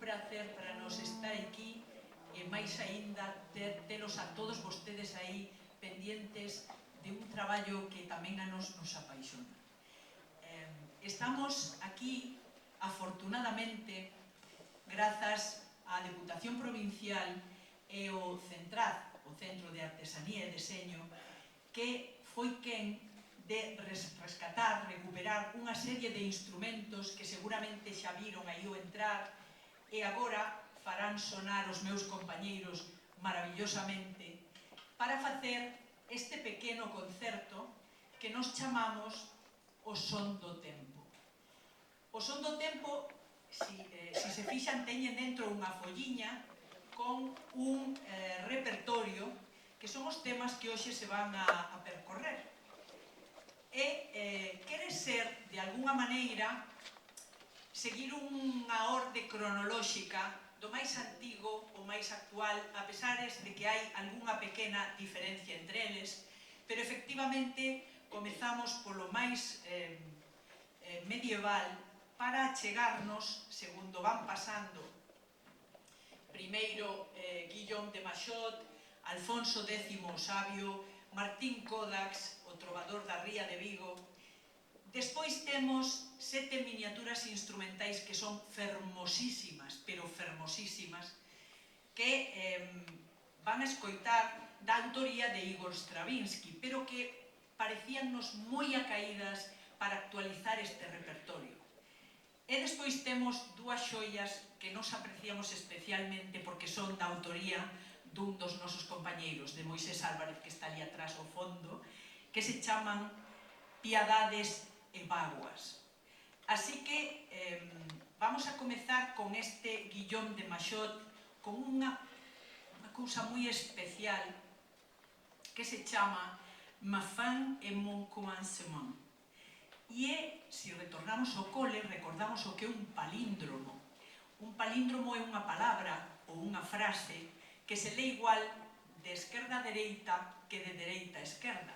placer para nos estar aquí e máis aínda telos a todos vostedes aí pendientes de un traballo que tamén a nos apaixona. Estamos aquí, afortunadamente, grazas á Deputación Provincial e ao CENTRAD, o Centro de Artesanía e Deseño, que foi quen de rescatar, recuperar unha serie de instrumentos que seguramente xa viron aí o entrar e agora farán sonar os meus compañeiros maravillosamente para facer este pequeno concerto que nos chamamos o Son do Tempo. O Son do Tempo, si se fixan, teñen dentro unha folliña con un repertorio que son os temas que hoxe se van a percorrer. E quere ser, de alguna maneira, seguir unha orde cronolóxica do máis antigo ao máis actual, a pesares de que hai algunha pequena diferencia entre eles, pero efectivamente comezamos polo máis medieval para chegarnos, segundo van pasando, primeiro Guillaume de Machaut, Alfonso X o Sabio, Martín Codax, o trovador da Ría de Vigo. Despois temos 7 miniaturas instrumentais que son fermosísimas, pero fermosísimas, que van a escoitar da autoría de Igor Stravinsky, pero que parecíannos moi acaídas para actualizar este repertorio. E despois temos dúas xoias que nos apreciamos especialmente porque son da autoría dun dos nosos compañeiros, de Moisés Álvarez, que está ali atrás ao fondo, que se chaman Piedades e Vaguas. Así que vamos a comezar con este Guillaume de Machaut con unha cousa moi especial que se chama Ma fin et mon commencement. E, se retornamos ao cole, recordamos o que é un palíndromo. Un palíndromo é unha palabra ou unha frase que se lê igual de esquerda a dereita que de dereita a esquerda.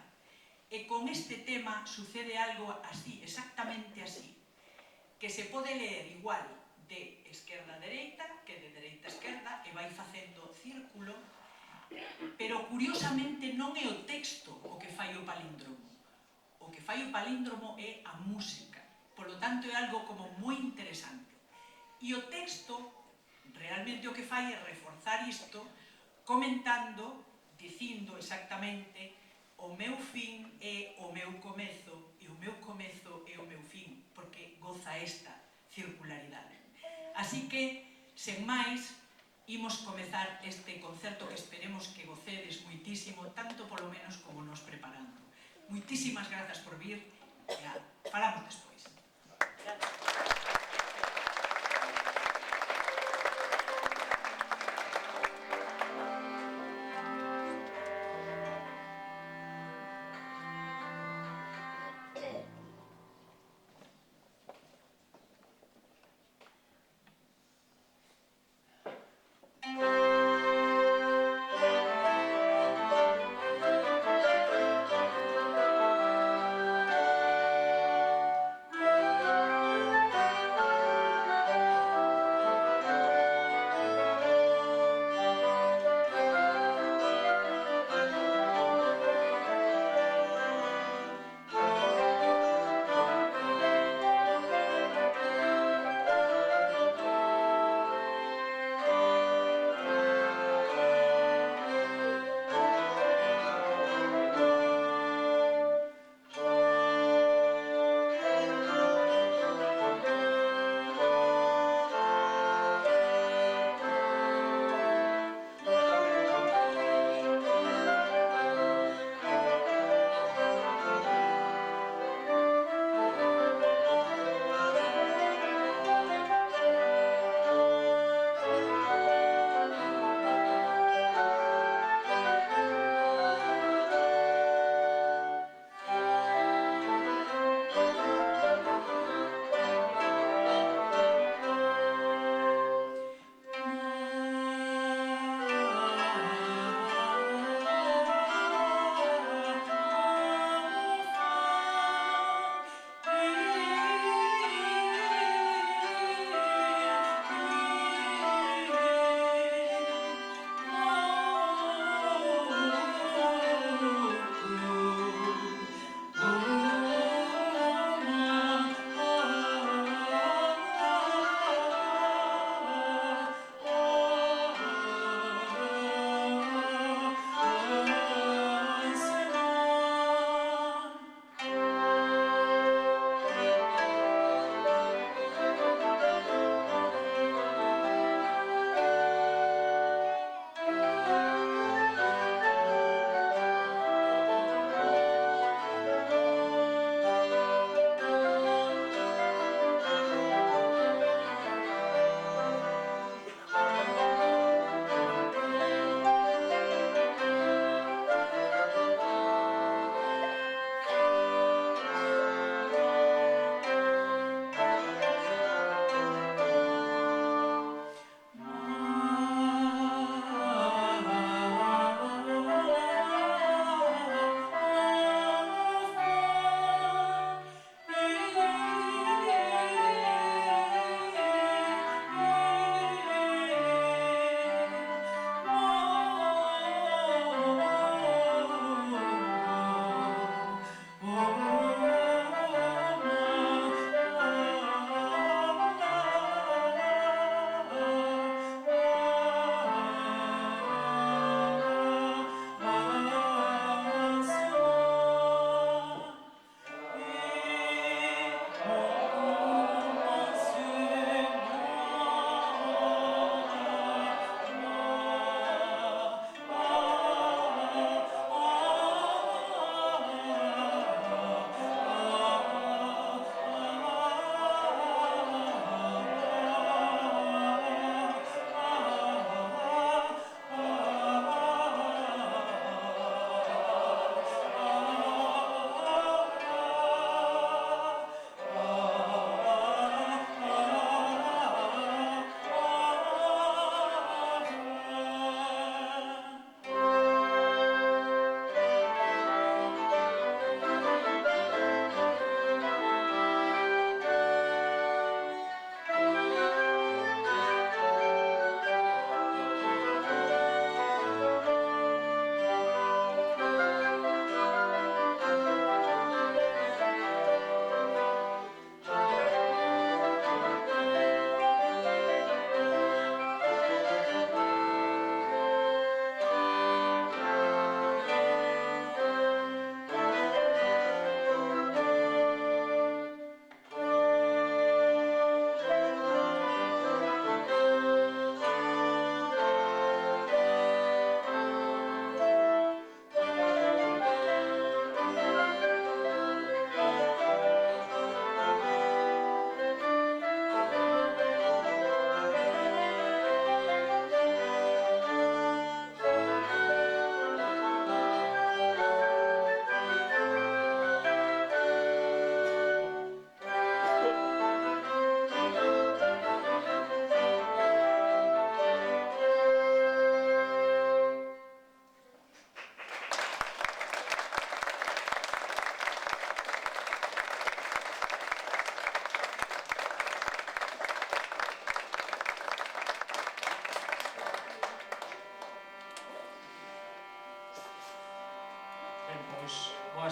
E con este tema sucede algo así, exactamente así, que se pode ler igual de esquerda a dereita que de dereita a esquerda e vai facendo círculo, pero curiosamente non é o texto o que fai o palíndromo. O que fai o palíndromo é a música, polo tanto é algo como moi interesante. E o texto realmente o que fai é reforzar isto comentando, dicindo exactamente o meu fin é o meu comezo e o meu comezo é o meu fin, porque goza esta circularidade. Así que, sen máis, imos comezar este concerto que esperemos que gocedes moitísimo, tanto polo menos como nos preparando. Moitísimas grazas por vir e falamos despois. Gracias.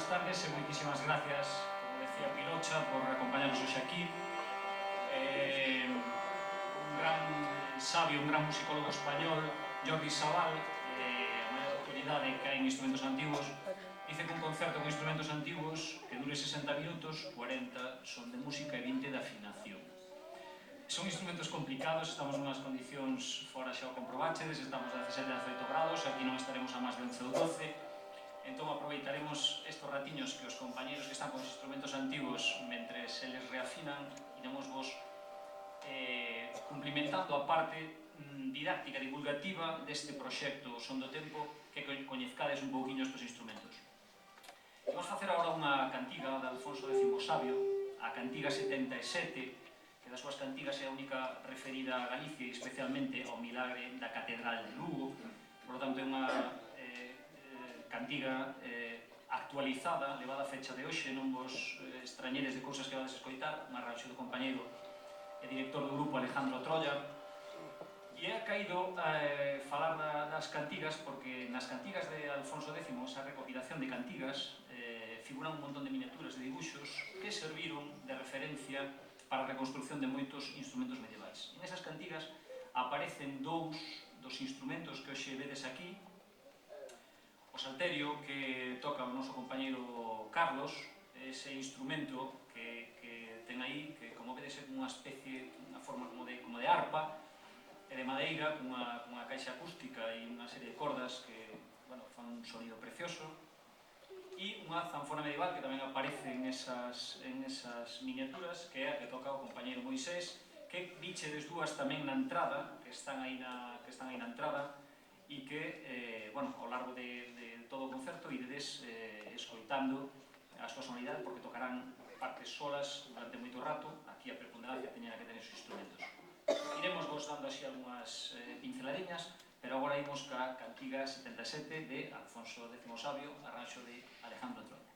tardes e moitísimas gracias, como decía Pilocha, por acompañarnos hoxe aquí. Un gran sabio, un gran musicólogo español, Jordi Sabal, a maior autoridade que hai en instrumentos antigos, dice que un concerto con instrumentos antiguos que dure 60 minutos, 40 son de música e 20 de afinación. Son instrumentos complicados, estamos en unhas condicións fora xa o comprobachedes, estamos a 17 a 18 grados, aquí non estaremos a máis de 11 ou 12, entón aproveitaremos estes ratiños que os compañeros que están con os instrumentos antigos, mentre se les reafinan, iremos vos cumplimentando a parte didáctica, divulgativa deste proxecto Son do Tempo, que coñezcades un pouquiño estes instrumentos. Vamos facer agora unha cantiga de Alfonso X Sabio, a cantiga 77, que das súas cantigas é a única referida a Galicia e especialmente ao milagre da Catedral de Lugo. Por lo tanto, é unha cantiga actualizada, levada a fecha de hoxe, non vos extrañeres de cousas que vades escoitar, un arranxo do compañeiro e director do grupo Alejandro Troya. E é caído falar das cantigas porque nas cantigas de Alfonso X, esa recopilación de cantigas, figuran un montón de miniaturas de dibuixos que serviron de referencia para a reconstrucción de moitos instrumentos medievais. E nesas cantigas aparecen dous dos instrumentos que hoxe vedes aquí. O salterio que toca o noso compañeiro Carlos, ese instrumento que ten aí, que como vedes é unha especie, unha forma como de arpa, e de madeira, cunha caixa acústica e unha serie de cordas que fan un sonido precioso. E unha zanfona medieval que tamén aparece en esas miniaturas, que é a que toca o compañeiro Moisés, que vichedes dúas tamén na entrada, que están aí na entrada, e que, ao largo de todo o concerto iredes escoitando a súa sonoridade, porque tocarán partes solas durante moito rato. Aquí a preponderancia teñen que tener os instrumentos. Iremos vos dando así algunhas pinceladiñas, pero agora imos ca cantiga 77 de Alfonso X Sabio, arranxo de Alejandro Troya.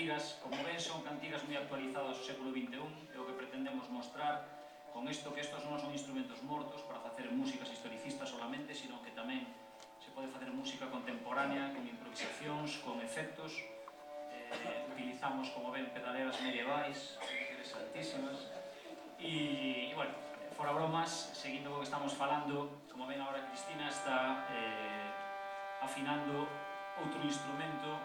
cantigas, como ven, son cantigas moi actualizadas do século XXI, e o que pretendemos mostrar con isto que estos non son instrumentos mortos para facer músicas historicistas solamente, sino que tamén se pode facer música contemporánea, con improvisacións, con efectos. Utilizamos, como ven, pedaleras medievais, interesantísimas. E, bueno, fora bromas, seguindo o que estamos falando, como ven agora Cristina está afinando outro instrumento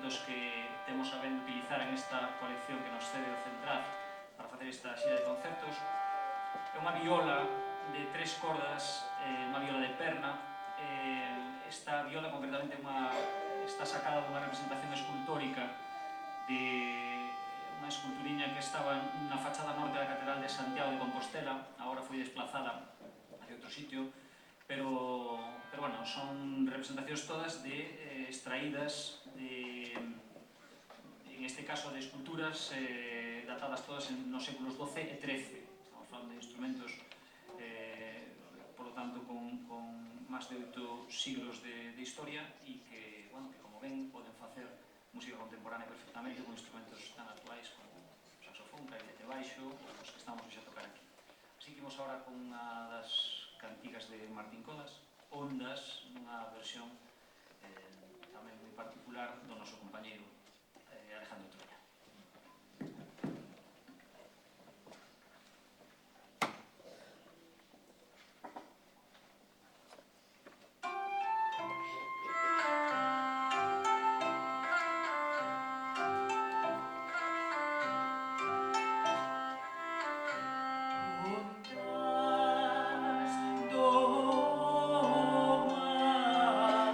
dos que temos a ben utilizar en esta colección que nos cede o Central para facer esta xira de concertos. É unha viola de 3 cordas, unha viola de perna. Esta viola concretamente está sacada dunha representación escultórica de unha esculturiña que estaba na fachada norte da Catedral de Santiago de Compostela, agora foi desplazada hacia outro sitio, pero bueno, son representacións todas extraídas en este caso de esculturas datadas todas nos séculos XII e XIII. Estamos falando de instrumentos por lo tanto con máis de 8 siglos de historia e que, bueno, que como ven poden facer música contemporánea perfectamente con instrumentos tan actuais como saxofón, clarinete baixo ou os que estamos a tocar aquí. Así que imos agora con unha das cantigas de Martín Codas, Ondas, nunha versión tamén moi particular do noso compañeiro Alejandro Troya. Ondas do mar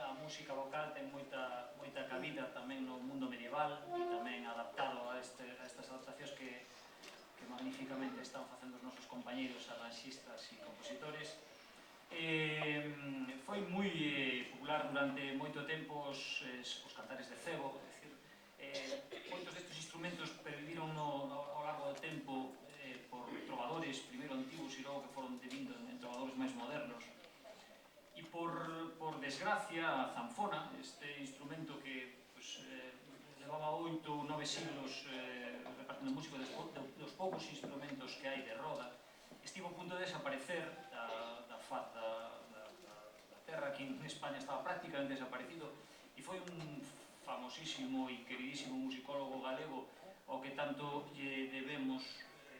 a música vocal ten moita cabida tamén no mundo medieval e tamén adaptado a estas adaptacións que magníficamente están facendo os nosos compañeiros arranxistas e compositores. Foi moi popular durante moito tempo os cantares de cebo, é dicir, moitos destes instrumentos perviviron ao largo do tempo por trovadores, primeiro antigos e logo que foron devindo en trovadores máis modernos. E por desgracia, a zanfona, este instrumento que levaba 8 ou 9 siglos repartindo música dos poucos instrumentos que hai de roda, estivo a punto de desaparecer da faz da terra. Aquí en España estaba prácticamente desaparecido e foi un famosísimo e queridísimo musicólogo galego ao que tanto lle debemos,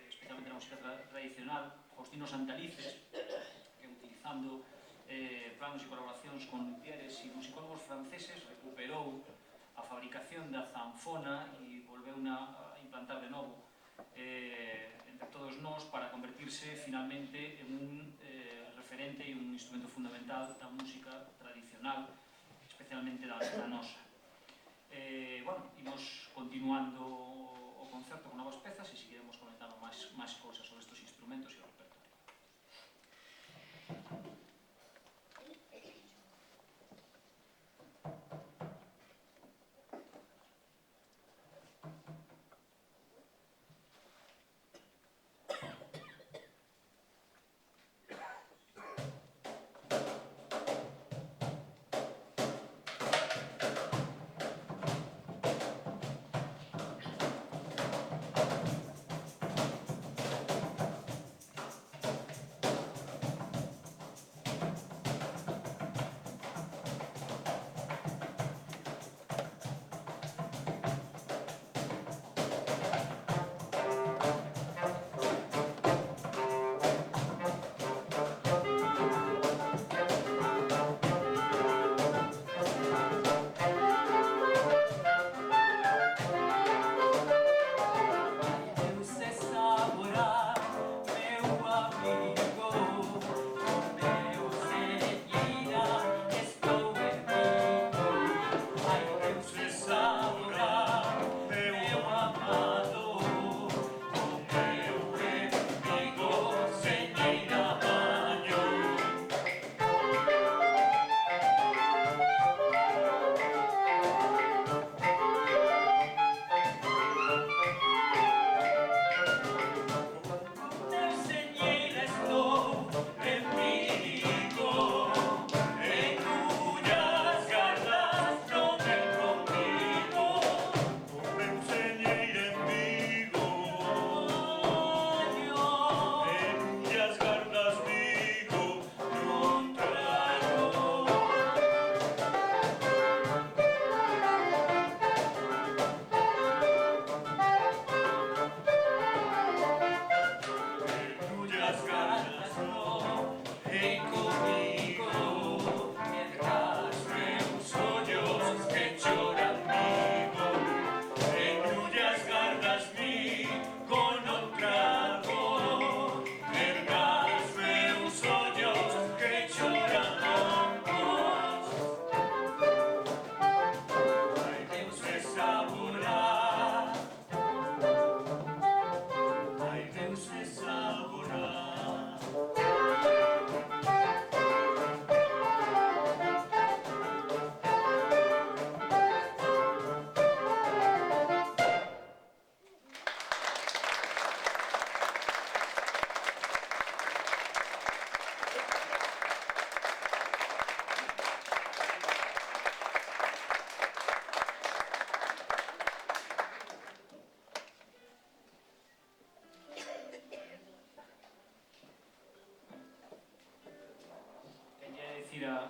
especialmente na música tradicional, Faustino Santalices, que utilizando planos e colaboracións con luthieres e musicólogos franceses recuperou a fabricación da zanfona e volveuna a implantar de novo entre todos nós para convertirse finalmente en un referente e un instrumento fundamental da música tradicional, especialmente da nosa. Imos continuando o concerto con novas pezas e seguiremos comentando máis cousas sobre estes instrumentos e o repertorio.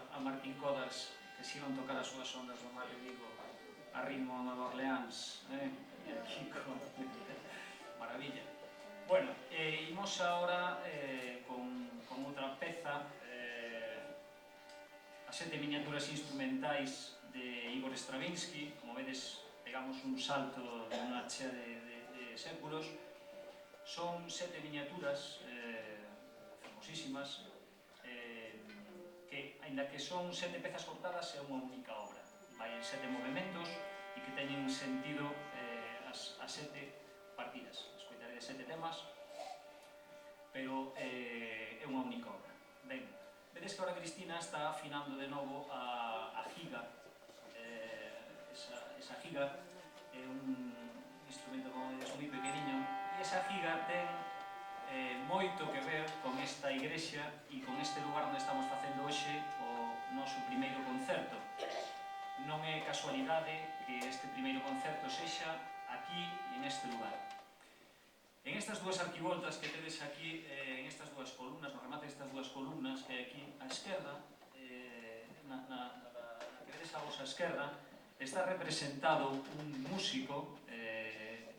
A Martín Codas que si non tocar as súas ondas do mar de Vigo a ritmo a Nueva Orleans e Kiko maravilla. Bueno, imos agora con outra peza as 7 miniaturas instrumentais de Igor Stravinsky. Como vedes, pegamos un salto de unha chea de séculos. Son 7 miniaturas famosísimas que aínda que son 7 pezas cortadas, é unha única obra. Vai en 7 movimentos e que teñen sentido as 7 partidas. Escoitaré de 7 temas, pero é unha única obra. Ben, vedes que agora Cristina está afinando de novo a giga. Esa giga é un instrumento, como vedes, moi pequeniño, e esa giga ten moito que ver con esta igrexa e con este lugar onde estamos facendo hoxe o noso primeiro concerto. Non é casualidade que este primeiro concerto sexa aquí e neste lugar. En estas dúas arquivoltas que tedes aquí, en estas dúas columnas, no remate destas dúas columnas que hai aquí á esquerda, na que vedes a vosa esquerda, está representado un músico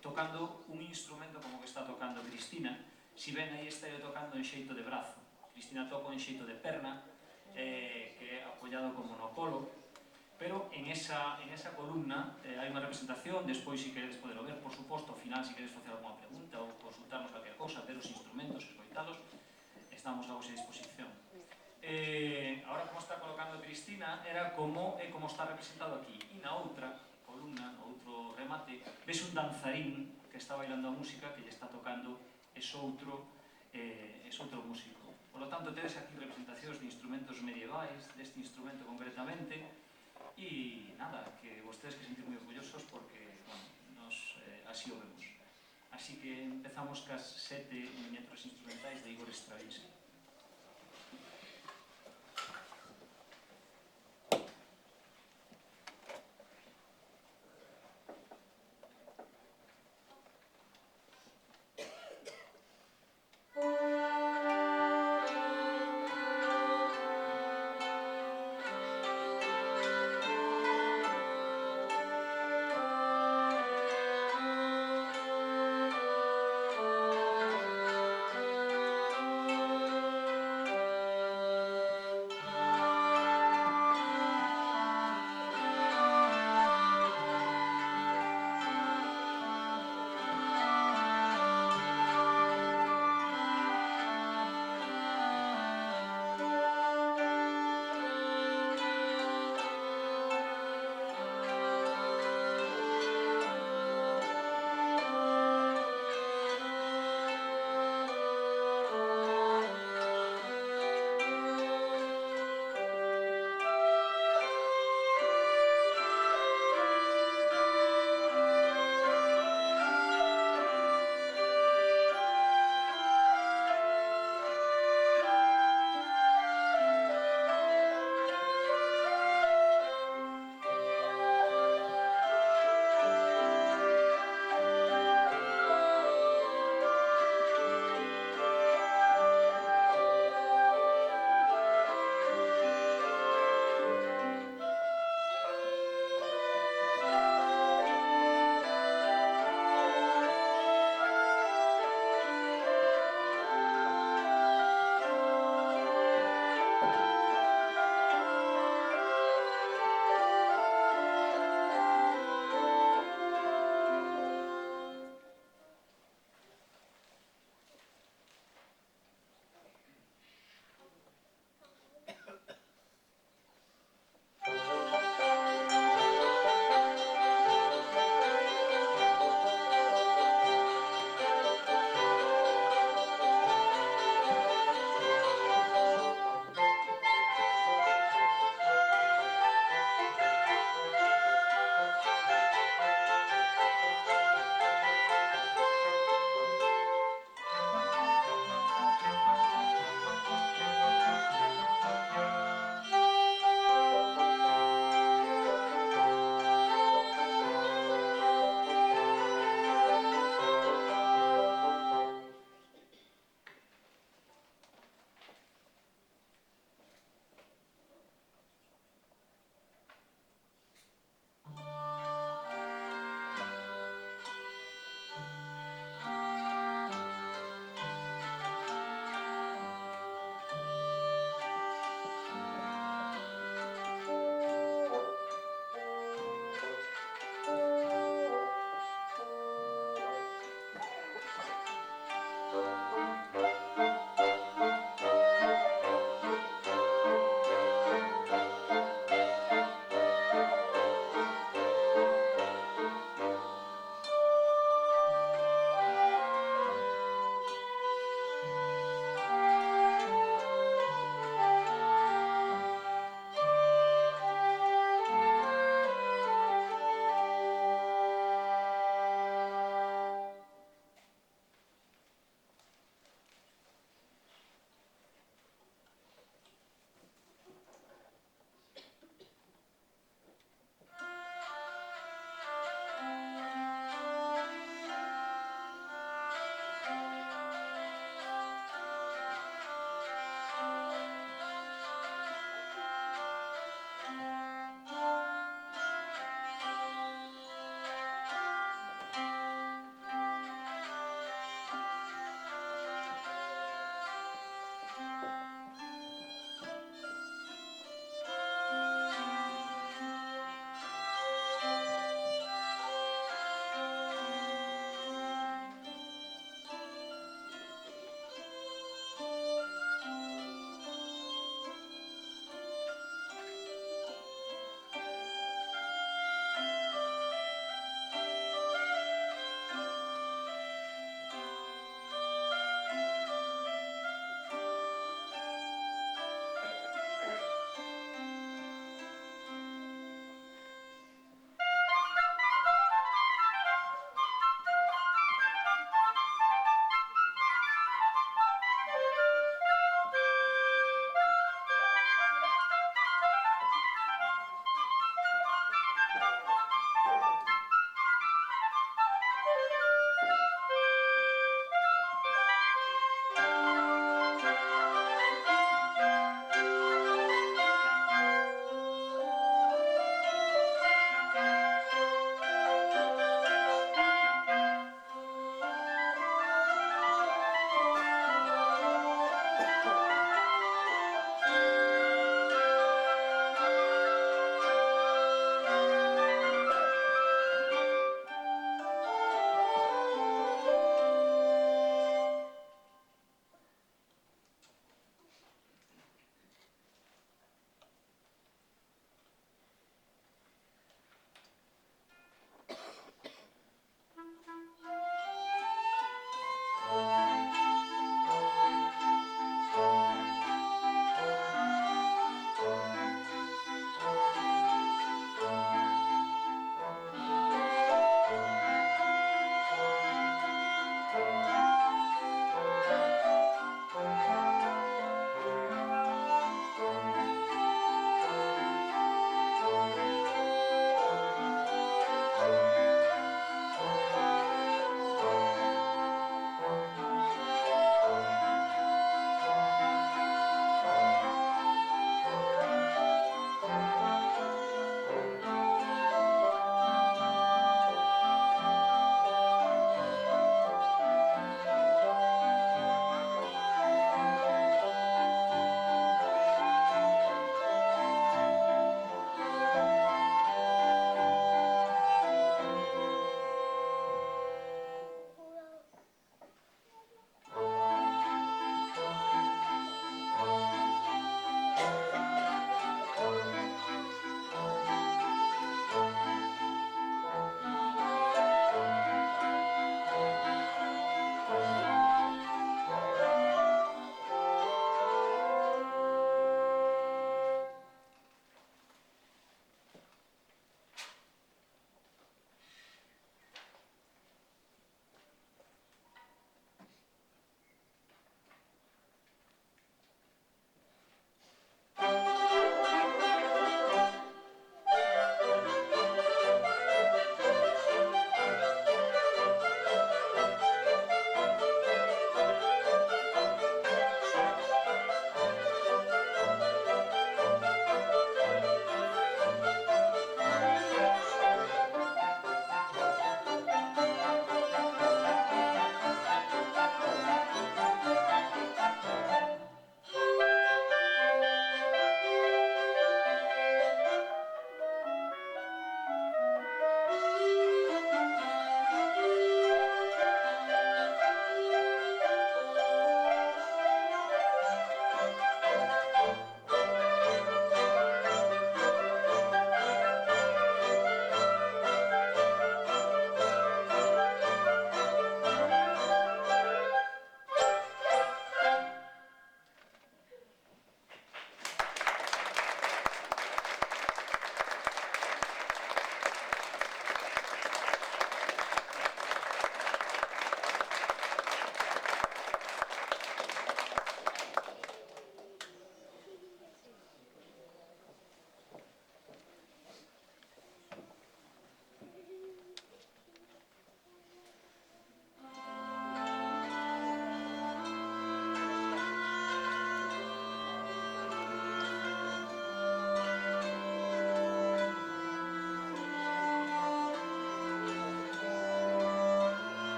tocando un instrumento como que está tocando Cristina. Si ben aí está tocando en xeito de brazo. Cristina toca en xeito de perna, que é apoiado como no colo, pero en esa columna hai unha representación. Despois, se queredes poderlo ver, por suposto, ao final, se queredes facer alguma pregunta ou consultarnos calquer cousa, ver os instrumentos, escoitalos, estamos a vosa disposición. Agora, como está colocando Cristina, era como está representado aquí. E na outra columna, no outro remate, ves un danzarín que está bailando a música que lle está tocando outro músico. Por lo tanto, tedes aquí representacións de instrumentos medievais, deste instrumento concretamente, e nada, que vostedes que sentir moi orgullosos porque, bueno, nos así o vemos. Así que empezamos cas 7 miniaturas instrumentais de Igor Stravinsky.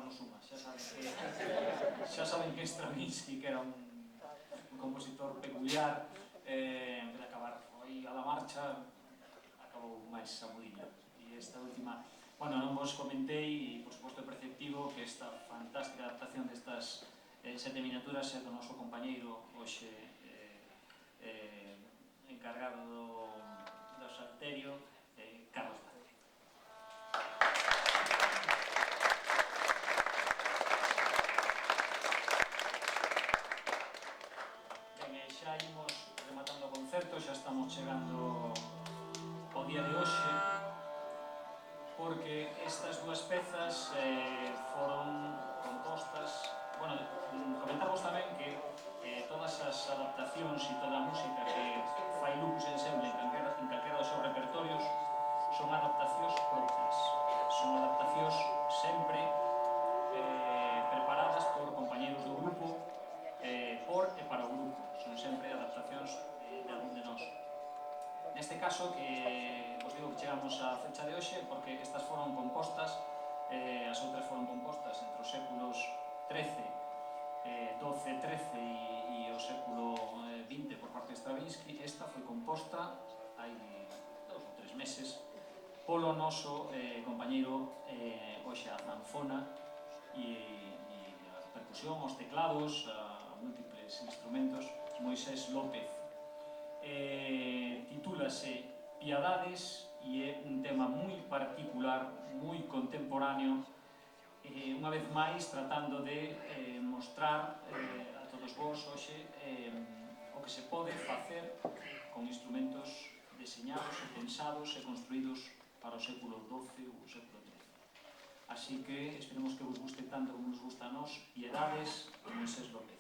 Carlos Uma. Xa saben que Stravinsky, que era un compositor peculiar, en vez de acabar foi a la marcha, acabou máis amudiño. E esta última, bueno, non vos comentei, e por suposto é perceptivo que esta fantástica adaptación destas 7 miniaturas é do noso compañeiro hoxe encargado do salterio, Carlos Vázquez. Ben, xa imos rematando o concerto, xa estamos chegando ao día de hoxe, porque estas dúas pezas foron compostas. Bueno, comentarvos tamén que todas as adaptacións e toda a música que fai Lupus Ensemble en calquera dos seus repertorios son adaptacións propias, son adaptacións sempre preparadas por compañeros do grupo, por e para o grupo, son sempre adaptacións de algún de nós. Neste caso, que vos digo que chegamos á fecha de hoxe, porque estas foron compostas, as outras foron compostas entre os séculos XIII, XII, XIII e o século XX por parte de Stravinsky. Esta foi composta hai 2 ou 3 meses polo noso compañeiro hoxe a zanfona e a percusión, os teclados, a múltiples instrumentos, Moisés López. Titúlase Piedades e é un tema moi particular, moi contemporáneo, unha vez máis tratando de mostrar a todos vós hoxe o que se pode facer con instrumentos deseñados e pensados e construídos para o século XII ou o século XIII. Así que esperemos que vos guste tanto como nos gusta a nós Piedades de Moisés López.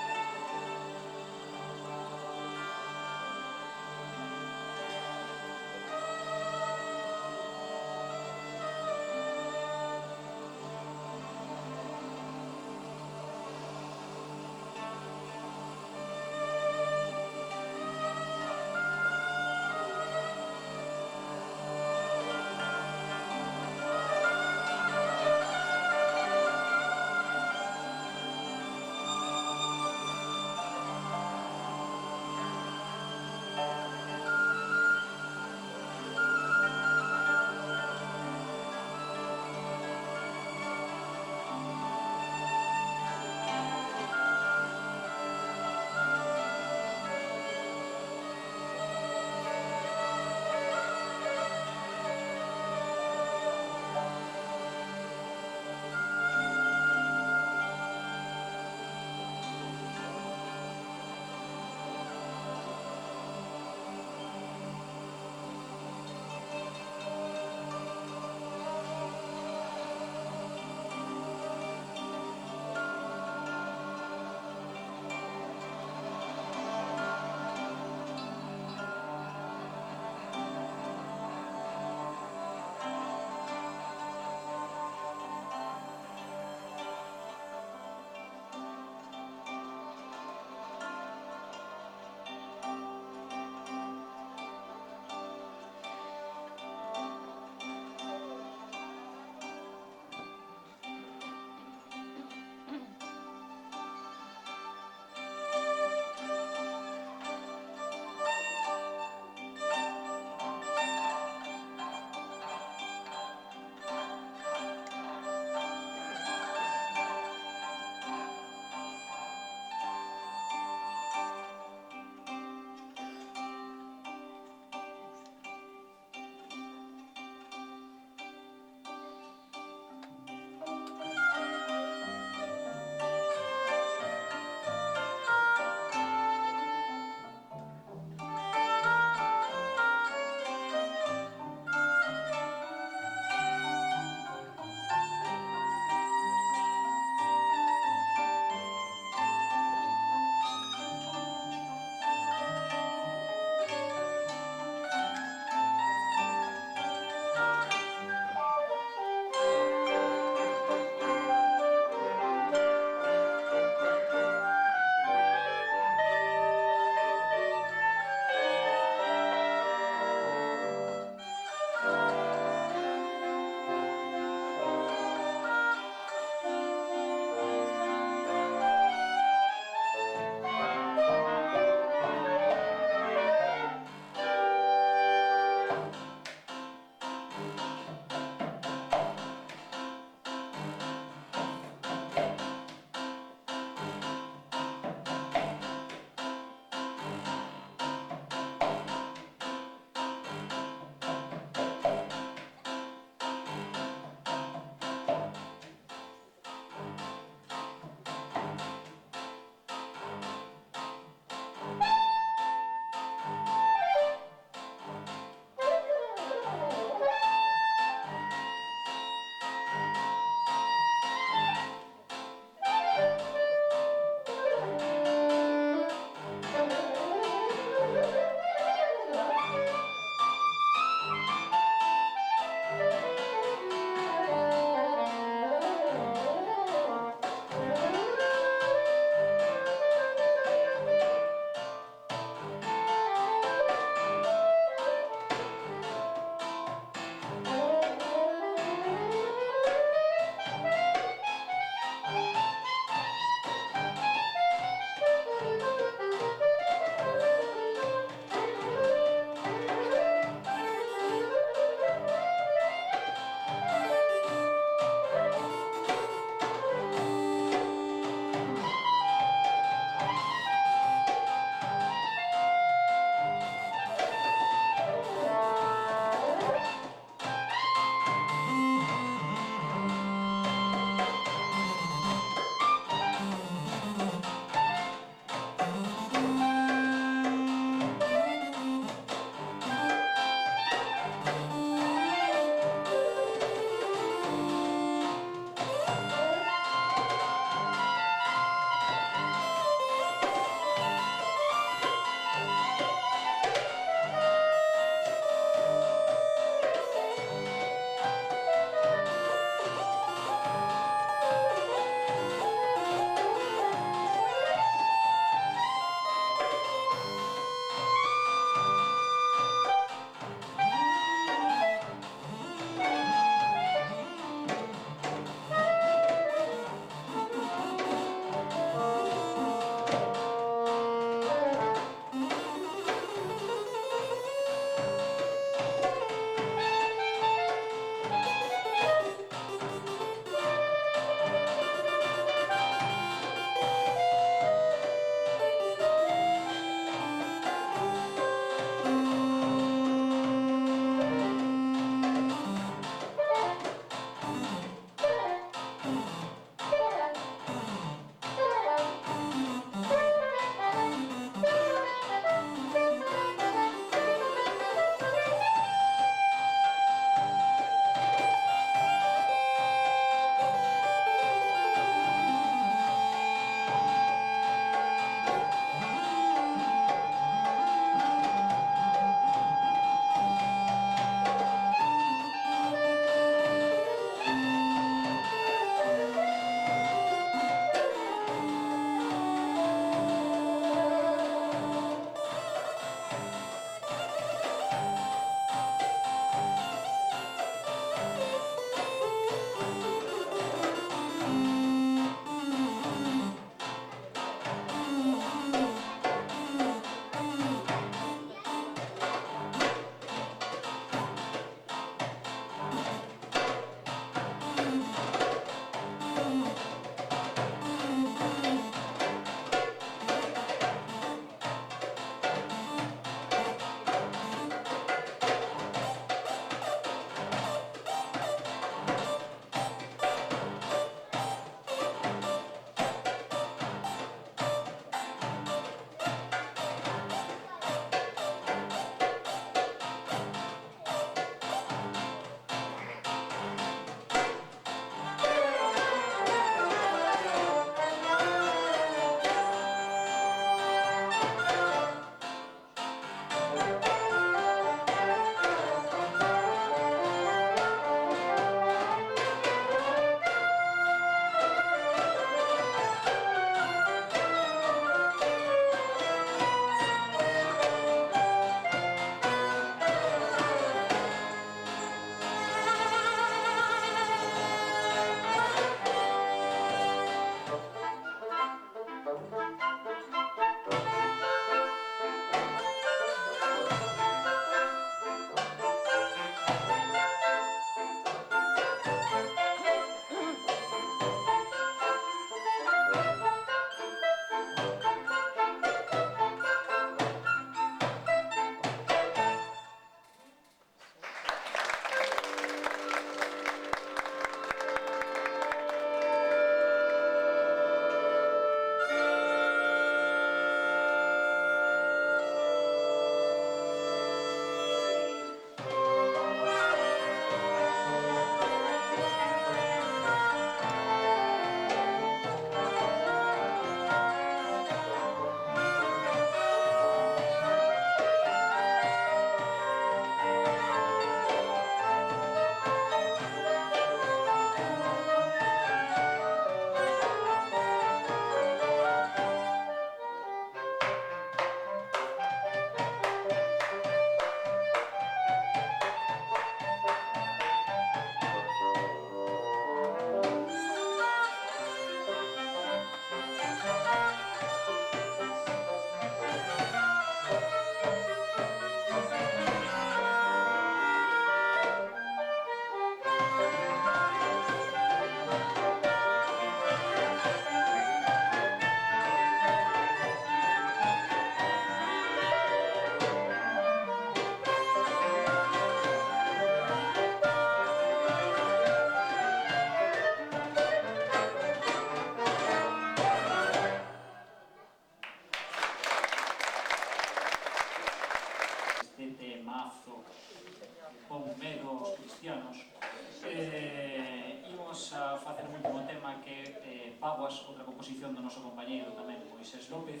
contribución do noso compañeiro tamén Moisés López.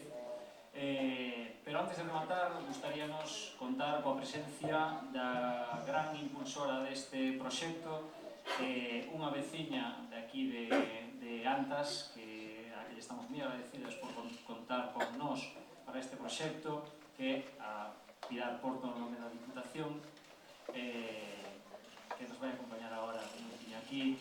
Pero antes de rematar, gustaríanos contar coa presencia da gran impulsora deste proxecto, unha veciña de aquí de Antas, a que lle estamos moi agradecidos por contar con nós para este proxecto, que é a Pilar Porto, no nome da Diputación, que nos vai acompañar agora un veciño aquí.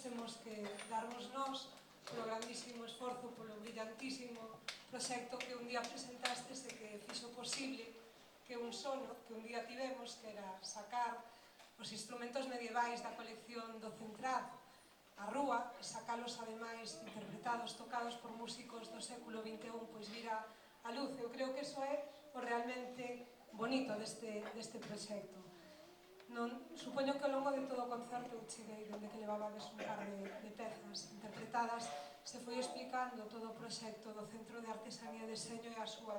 Temos que darmos nós polo grandísimo esforzo, polo brillantísimo proxecto que un día presentastes e que fixo posible que un sono que un día tivemos, que era sacar os instrumentos medievais da colección do Centraz á rúa e sacalos ademais interpretados, tocados por músicos do século XXI, pois vira a luz. Eu creo que iso é o realmente bonito deste proxecto. Supoño que ao longo de todo o concerto eu cheguei dende que levabades un par de pezas interpretadas, se foi explicando todo o proxecto do Centro de Artesanía e Deseño e a súa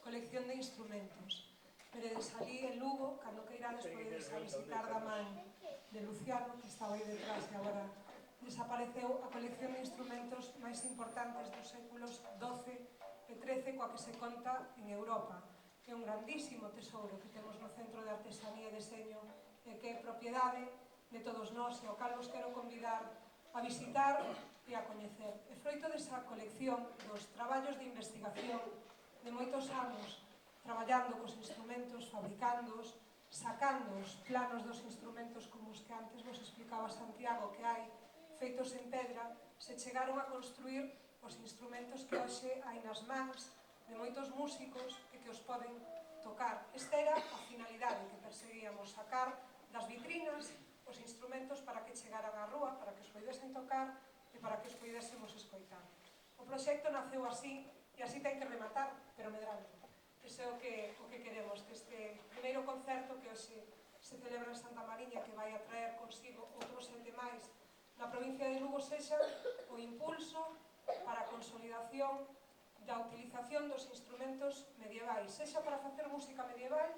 colección de instrumentos. Veredes ali en Lugo, cando que irades podedes a visitar da man de Luciano, que estaba aí detrás e agora desapareceu, a colección de instrumentos máis importantes dos séculos XII e XIII coa que se conta en Europa. É un grandísimo tesouro que temos no Centro de Artesanía e Deseño e que é propiedade de todos nós e ao cal vos quero convidar a visitar e a coñecer. É froito desa colección dos traballos de investigación de moitos anos traballando cos instrumentos, fabricándoos, sacando os planos dos instrumentos como os que antes vos explicaba Santiago que hai feitos en pedra, se chegaron a construir os instrumentos que hoxe hai nas mans de moitos músicos e que os poden tocar. Esta era a finalidade que perseguíamos, sacar das vitrinas os instrumentos para que chegaran á rúa, para que os poidesen tocar e para que os poidésemos escoitar. O proxecto naceu así e así ten que rematar, pero medrando. Iso é o que queremos, que este primeiro concerto que hoxe se celebra en Santa Mariña, que vai a traer consigo outros 7 máis na provincia de Lugo, sexa o impulso para a consolidación da utilización dos instrumentos medievais, sexa para facer música medieval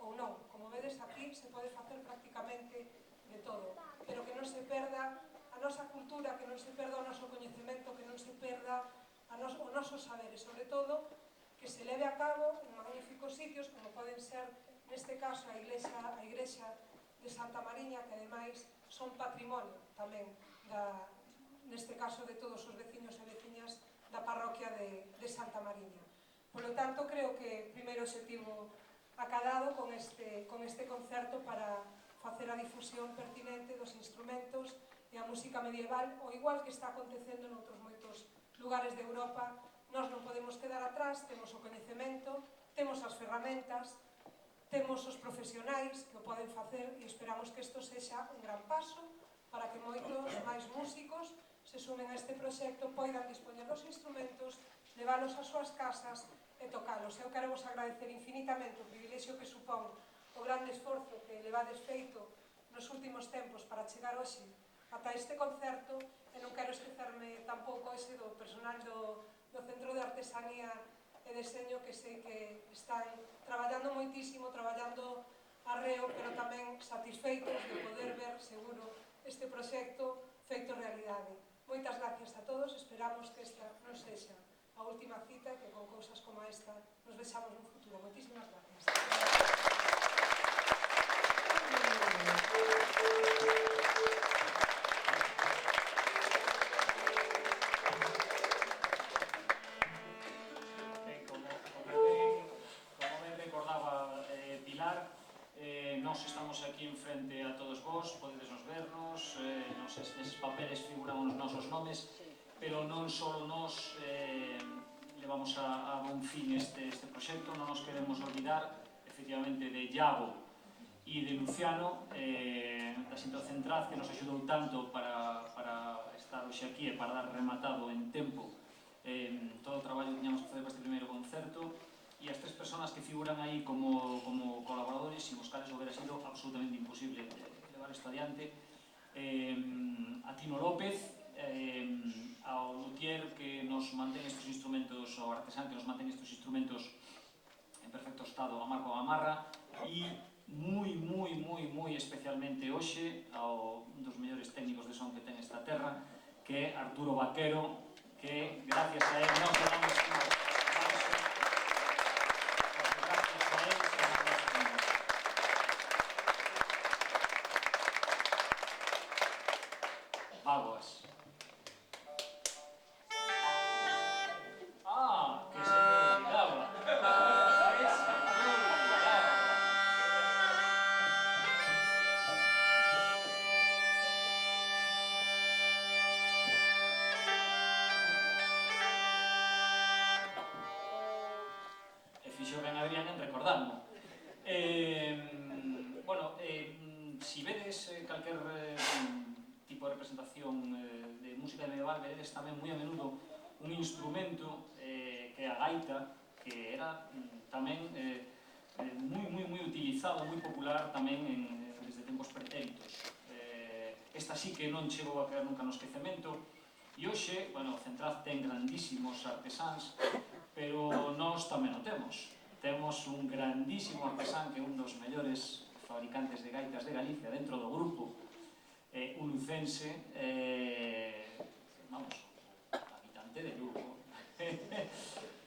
ou non. Como vedes aquí se pode facer prácticamente de todo, pero que non se perda a nosa cultura, que non se perda o noso coñecemento, que non se perda o noso saber e, sobre todo, que se leve a cabo en magníficos sitios como poden ser, neste caso, a igrexa de Santa Mariña, que ademais son patrimonio tamén, neste caso, de todos os veciños e veciñas da parroquia de Santa Mariña. Por lo tanto, creo que primeiro obxectivo acadado con este concerto para facer a difusión pertinente dos instrumentos e a música medieval, o igual que está acontecendo noutros moitos lugares de Europa. Nós non podemos quedar atrás, temos o coñecemento, temos as ferramentas, temos os profesionais que o poden facer e esperamos que isto sexa un gran paso para que moitos máis músicos se sumen a este proxecto, poidan dispoñer dos instrumentos, leválos ás súas casas e tocalos. Eu quero vos agradecer infinitamente o privilexio que supón o grande esforzo que levades feito nos últimos tempos para chegar hoxe ata este concerto, e non quero esquecerme tampouco ese do personal do Centro de Artesanía e Deseño, que sei que están traballando moitísimo, traballando arreo, pero tamén satisfeitos de poder ver, seguro, este proxecto feito realidade. Moitas gracias a todos, esperamos que esta non sexa a última cita, que con cousas como esta nos vexamos no futuro. Moitísimas gracias. Como ben recordaba Pilar, nós estamos aquí en frente a todos vós, podedes nos vernos, neses papeles figuran os nosos nomes, pero non só nós levamos a bon fin este proxecto, non nos queremos olvidar efectivamente de Iago e de Luciano, da Centro Centraz, que nos axudou tanto para estar hoxe aquí e para dar rematado en tempo todo o traballo que tiñamos que facer para este primeiro concerto, e as 3 persoas que figuran aí como colaboradores, sin os cales houbera sido absolutamente imposible levar isto adiante. a Tino López, ao luthier que nos mantén estes instrumentos, ao artesán que nos mantén estes instrumentos en perfecto estado, a Marco Gamarra, e moi especialmente hoxe ao un dos mellores técnicos de son que ten esta terra, que é Arturo Vaquero, que gracias a él nos damos un aplauso, porque gracias a él Aguas. Ah, que se me olvidaba. Que se me olvidaba. E fixo ben Adrián en recordarmo. Bueno, si vedes calquer tipo de representación de música medieval, veredes tamén moi a menudo un instrumento que é a gaita, que era tamén moi utilizado, moi popular tamén desde tempos pretéritos. Esta sí que non chegou a caer nunca no esquecemento, e hoxe, bueno, o Centraz ten grandísimos artesáns, pero nós tamén o temos. Temos un grandísimo artesán que é un dos mellores fabricantes de gaitas de Galicia dentro do grupo, un lucense, vamos, habitante de Lugo,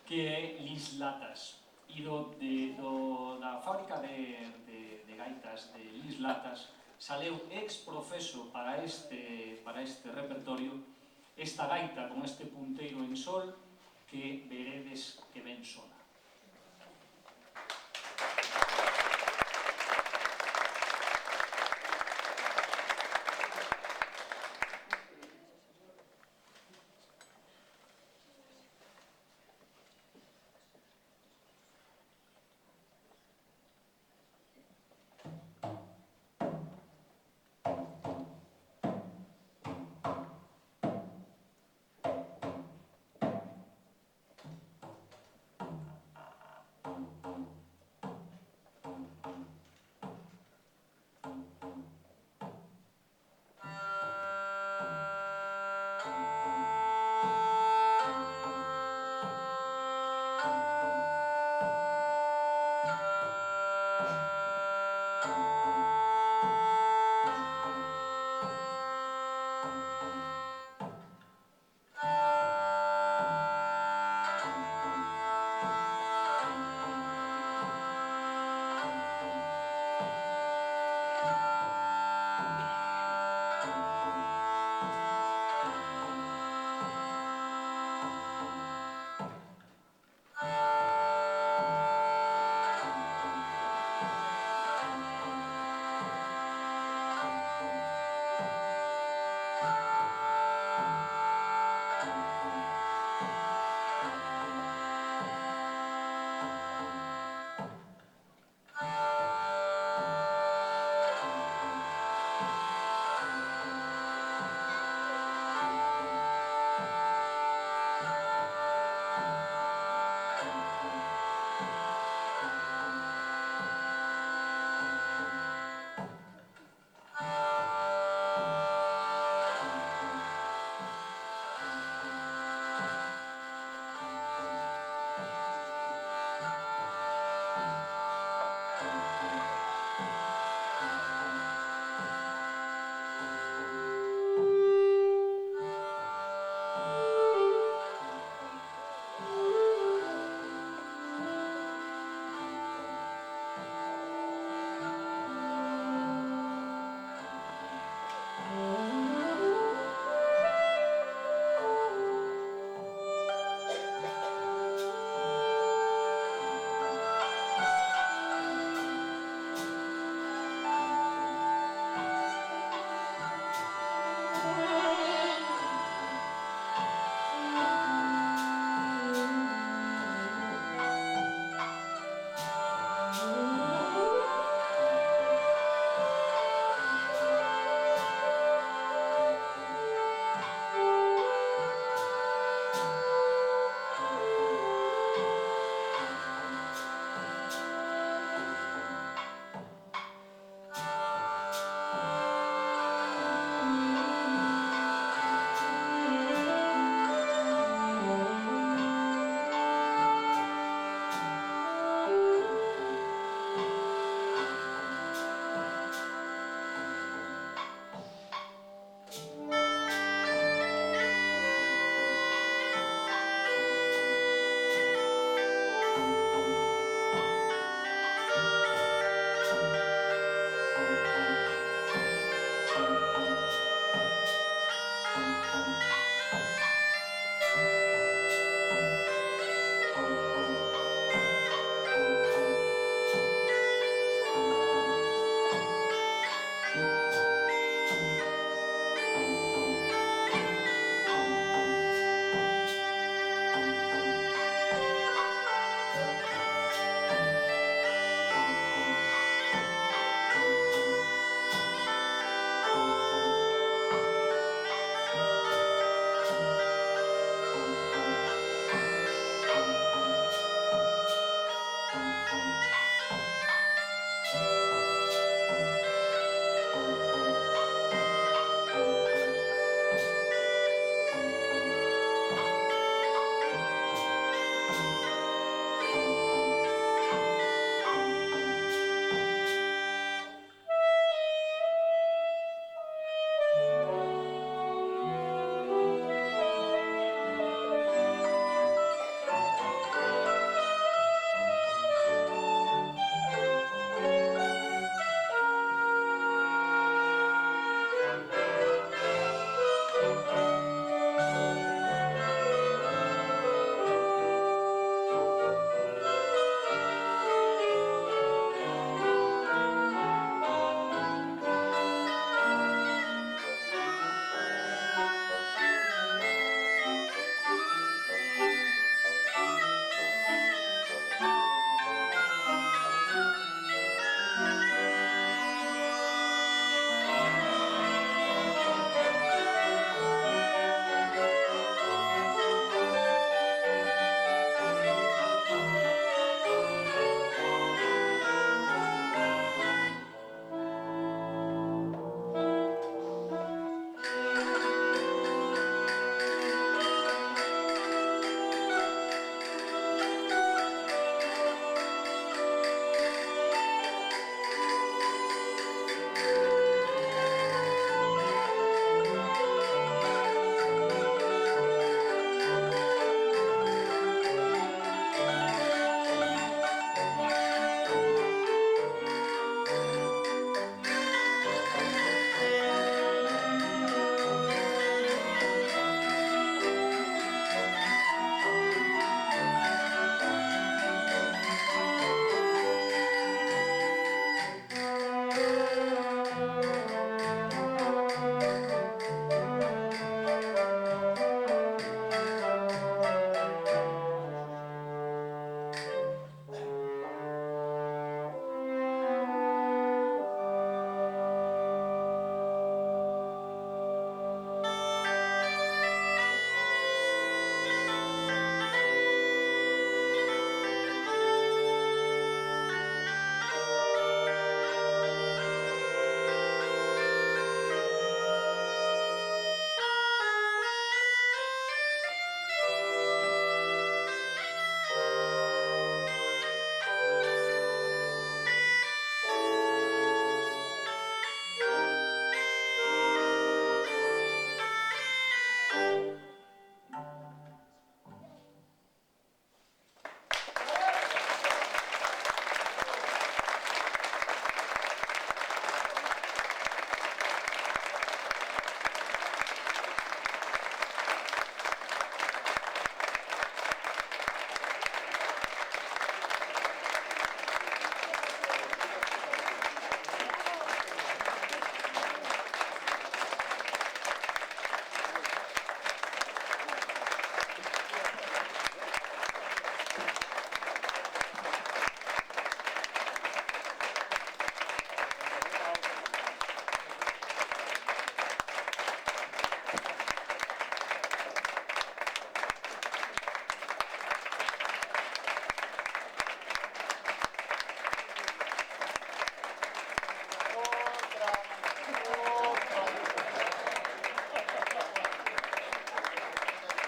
que é Lis Latas. E da fábrica de gaitas de Lis Latas saleu ex profeso para este repertorio esta gaita con este punteiro en sol que veredes que ben sona.